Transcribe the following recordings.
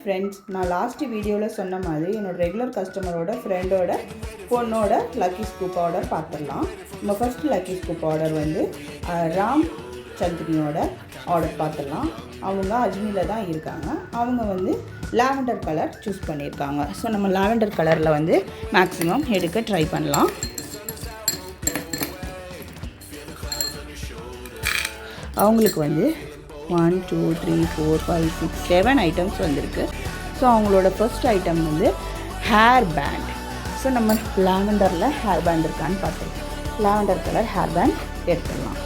Friends, நான் last வீடியோவில் சொன்ன மாதிரி என்னோடய ரெகுலர் கஸ்டமரோட ஃப்ரெண்டோட பொண்ணோட லக்கி ஸ்கூப் ஆர்டர் பார்த்துடலாம். நம்ம ஃபஸ்ட்டு லக்கி ஸ்கூப் ஆர்டர் வந்து ராம் சந்தினியோட ஆர்டர் பார்த்துடலாம். அவங்க அஜ்மீரில் தான் இருக்காங்க. அவங்க வந்து லாவெண்டர் கலர் சூஸ் பண்ணியிருக்காங்க. ஸோ நம்ம லாவெண்டர் கலரில் வந்து மேக்ஸிமம் எடுக்க ட்ரை பண்ணலாம். அவங்களுக்கு வந்து 1 2 3 4 5 6 7 ஐட்டம்ஸ் வந்திருக்கு. ஸோ அவங்களோட ஃபர்ஸ்ட் ஐட்டம் வந்து ஹேர் பேண்ட். ஸோ நம்ம லாவெண்டரில் ஹேர் பேண்ட் இருக்கான்னு பார்த்துருக்கோம். லாவெண்டர் கலர் ஹேர் பேண்ட் எடுத்துடலாம்.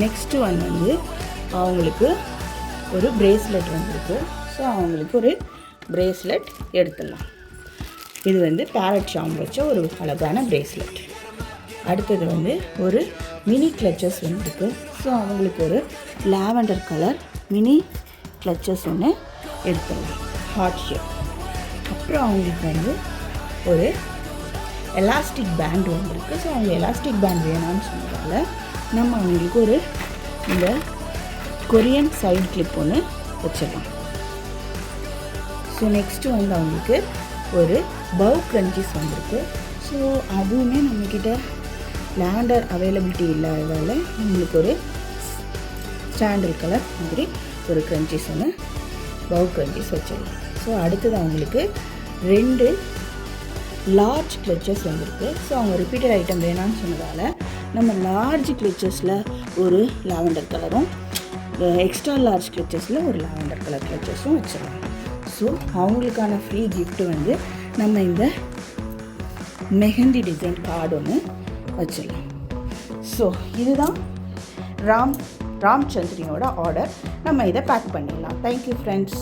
நெக்ஸ்ட்டு வந்து அவங்களுக்கு ஒரு பிரேஸ்லெட் வந்திருக்கு. ஸோ அவங்களுக்கு ஒரு பிரேஸ்லெட் எடுத்துடலாம். இது வந்து பேரட் ஷாம்பு வச்ச ஒரு அழகான பிரேஸ்லெட். அடுத்தது வந்து ஒரு மினி கிளச்சஸ் வந்துருக்கு. ஸோ அவங்களுக்கு ஒரு லாவெண்டர் கலர் மினி கிளச்சஸ் ஒன்று எடுத்துடலாம், ஹார்ட் ஷேப். அப்புறம் அவங்களுக்கு வந்து ஒரு எலாஸ்டிக் பேண்ட் வந்துருக்கு. ஸோ அவங்க எலாஸ்டிக் பேண்ட் வேணான்னு சொன்னதால் நம்ம அவங்களுக்கு ஒரு இந்த கொரியன் சைடு கிளிப் ஒன்று வச்சிடலாம். ஸோ நெக்ஸ்ட்டு வந்து அவங்களுக்கு ஒரு பவ் க்ரன்ச்சீஸ் வந்திருக்கு. ஸோ அதுவுமே நம்மக்கிட்ட லாவெண்டர் அவைலபிலிட்டி இல்லாததால் நம்மளுக்கு ஒரு சாண்டல் கலர் மாதிரி ஒரு க்ரன்ச்சீஸ் ஒன்று பவ் க்ரன்ச்சீஸ் வச்சிடலாம். ஸோ அடுத்தது அவங்களுக்கு 2 லார்ஜ் கிளச்சஸ் வந்திருக்கு. ஸோ அவங்க ரிப்பீட்டட் ஐட்டம் வேணான்னு சொன்னதால் நம்ம லார்ஜ் கிளச்சஸில் ஒரு லாவெண்டர் கலரும் எக்ஸ்ட்ரா லார்ஜ் கிளச்சஸில் ஒரு லாவெண்டர் கலர் கிளச்சஸும் வச்சிடலாம். ஸோ அவங்களுக்கான ஃப்ரீ கிஃப்ட்டு வந்து நம்ம இந்த மெஹந்தி டிசைன் கார்டு ஒன்று வச்சிடலாம். ஸோ இதுதான் ராம் சந்திரியோட ஆர்டர். நம்ம இதை பேக் பண்ணிடலாம். Thank you friends.